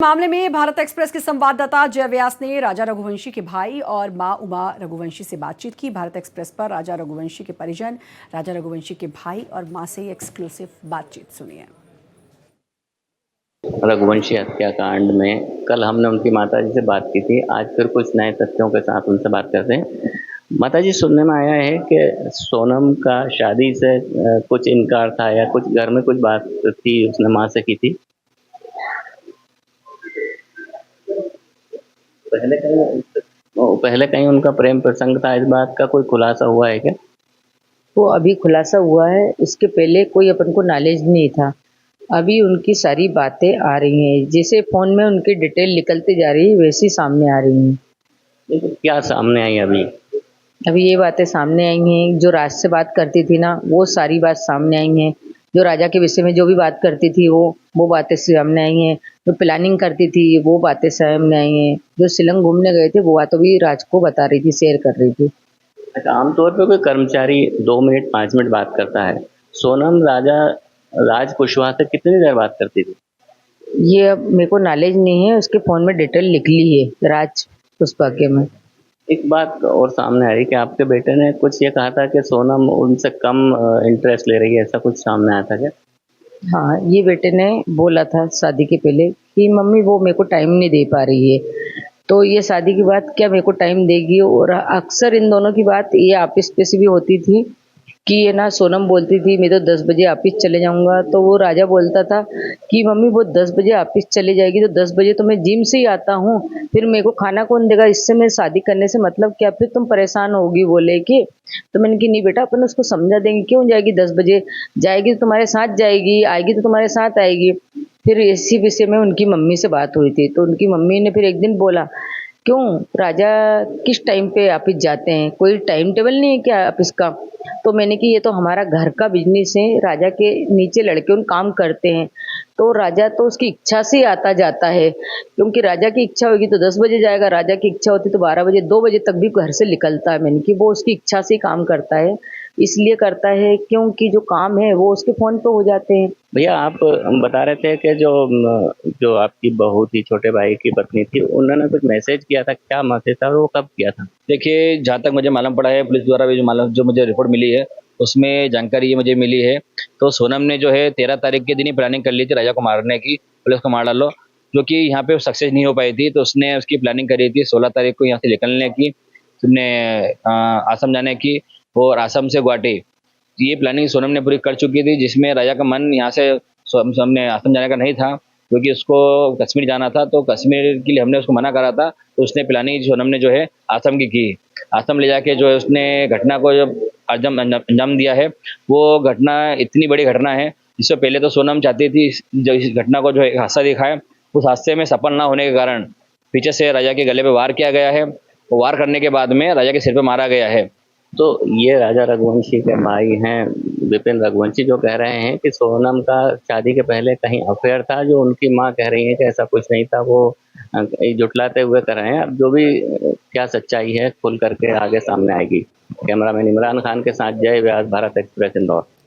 मामले में भारत एक्सप्रेस के संवाददाता जय व्यास ने राजा रघुवंशी के भाई और मां उमा रघुवंशी से बातचीत की। भारत एक्सप्रेस पर राजा रघुवंशी के परिजन, राजा रघुवंशी के भाई और मां से एक्सक्लूसिव बातचीत सुनिए। रघुवंशी हत्याकांड में कल हमने उनकी माताजी से बात की थी। आज फिर कुछ नए तथ्यों के साथ उनसे बात करते हैं। माताजी, सुनने में आया है कि सोनम का शादी से कुछ इनकार था या कुछ घर में कुछ बात थी, उसने माँ से की थी। पहले कहीं उनका प्रेम प्रसंग था, इस बात का कोई खुलासा हुआ है क्या? वो अभी खुलासा हुआ है। इसके पहले कोई अपन को नॉलेज नहीं था। अभी उनकी सारी बातें आ रही हैं, जैसे फ़ोन में उनकी डिटेल निकलती जा रही है वैसी सामने आ रही हैं। लेकिन क्या सामने आई अभी? अभी ये बातें सामने आई हैं, जो राज से बात करती थी ना, वो सारी बात सामने आई हैं। जो राजा के विषय में जो भी बात करती थी वो बातें सामने आई हैं। जो प्लानिंग करती थी वो बातें सामने आई हैं। जो शिलंग घूमने गए थे वो बातें भी राज को बता रही थी, शेयर कर रही थी। अच्छा, आमतौर पे कोई कर्मचारी 2 मिनट 5 मिनट बात करता है। सोनम राज कुशवाहा से कितनी देर बात करती थी? ये अब मेरे को नॉलेज नहीं है। उसके फ़ोन में डिटेल निकली है राज पुष्पा के में। एक बात और सामने आ रही कि आपके बेटे ने कुछ ये कहा था कि सोनम उनसे कम इंटरेस्ट ले रही है, ऐसा कुछ सामने आया था क्या? हाँ, ये बेटे ने बोला था शादी के पहले कि मम्मी वो मेरे को टाइम नहीं दे पा रही है। तो ये शादी के बाद क्या मेरे को टाइम देगी? और अक्सर इन दोनों की बात ये ऑफिस पे से भी होती थी कि ये ना, सोनम बोलती थी मैं तो 10 बजे ऑफिस चले जाऊंगा, तो वो राजा बोलता था कि मम्मी वो 10 बजे ऑफिस चले जाएगी तो 10 बजे तो मैं जिम से ही आता हूँ, फिर मेरे को खाना कौन देगा? इससे मैं शादी करने से मतलब क्या, फिर तुम परेशान होगी बोले कि। तो मैंने कि नहीं बेटा, अपन उसको समझा देंगे। क्यों जाएगी 10 बजे? जाएगी तो तुम्हारे साथ जाएगी, आएगी तो तुम्हारे साथ आएगी। फिर इसी विषय में उनकी मम्मी से बात हुई थी, तो उनकी मम्मी ने फिर एक दिन बोला, क्यों राजा किस टाइम पे ऑफिस जाते हैं? कोई टाइम टेबल नहीं है क्या ऑफिस का? तो मैंने कि ये तो हमारा घर का बिजनेस है, राजा के नीचे लड़के उन काम करते हैं, तो राजा तो उसकी इच्छा से ही आता जाता है। क्योंकि राजा की इच्छा होगी तो 10 बजे जाएगा, राजा की इच्छा होती तो 12 बजे 2 बजे तक भी घर से निकलता है। मैंने कि वो उसकी इच्छा से ही काम करता है, इसलिए करता है क्योंकि जो काम है वो उसके फ़ोन पे हो जाते हैं। भैया, आप बता रहे थे कि जो आपकी बहू थी, छोटे भाई की पत्नी थी, उन्होंने कुछ मैसेज किया था। क्या मैसेज था और वो कब किया था? देखिए, जहाँ तक मुझे मालूम पड़ा है, पुलिस द्वारा भी जो मुझे रिपोर्ट मिली है, उसमें जानकारी ये मुझे मिली है। तो सोनम ने जो है 13 तारीख के दिन ही प्लानिंग कर ली थी राजा को मारने की, पुलिस को मार डालो, जो कि यहाँ पे सक्सेस नहीं हो पाई थी। तो उसने उसकी प्लानिंग करी थी 16 तारीख को यहाँ से निकलने की, उसने आसम जाने की और आसम से गुवाहाटी। ये प्लानिंग सोनम ने पूरी कर चुकी थी, जिसमें राजा का मन यहाँ से हमने आसम जाने का नहीं था, क्योंकि उसको कश्मीर जाना था। तो कश्मीर के लिए हमने उसको मना करा था, तो उसने प्लानिंग सोनम ने जो है आसम की। आसम ले जाके जो है उसने घटना को जब अंजाम दिया है, वो घटना इतनी बड़ी घटना है, जिससे पहले तो सोनम चाहती थी जो इस घटना को जो एक हादसा दिखाए, उस हादसे में सफल ना होने के कारण पीछे से राजा के गले पे वार किया गया है। वो वार करने के बाद में राजा के सिर पे मारा गया है। तो ये राजा रघुवंशी के भाई हैं विपिन रघुवंशी, जो कह रहे हैं कि सोनम का शादी के पहले कहीं अफेयर था, जो उनकी मां कह रही है कि ऐसा कुछ नहीं था। वो जुटलाते हुए कर रहे हैं। अब जो भी क्या सच्चाई है खुल करके आगे सामने आएगी। कैमरामैन इमरान खान के साथ जय व्यास, भारत एक्सप्रेस, इंदौर।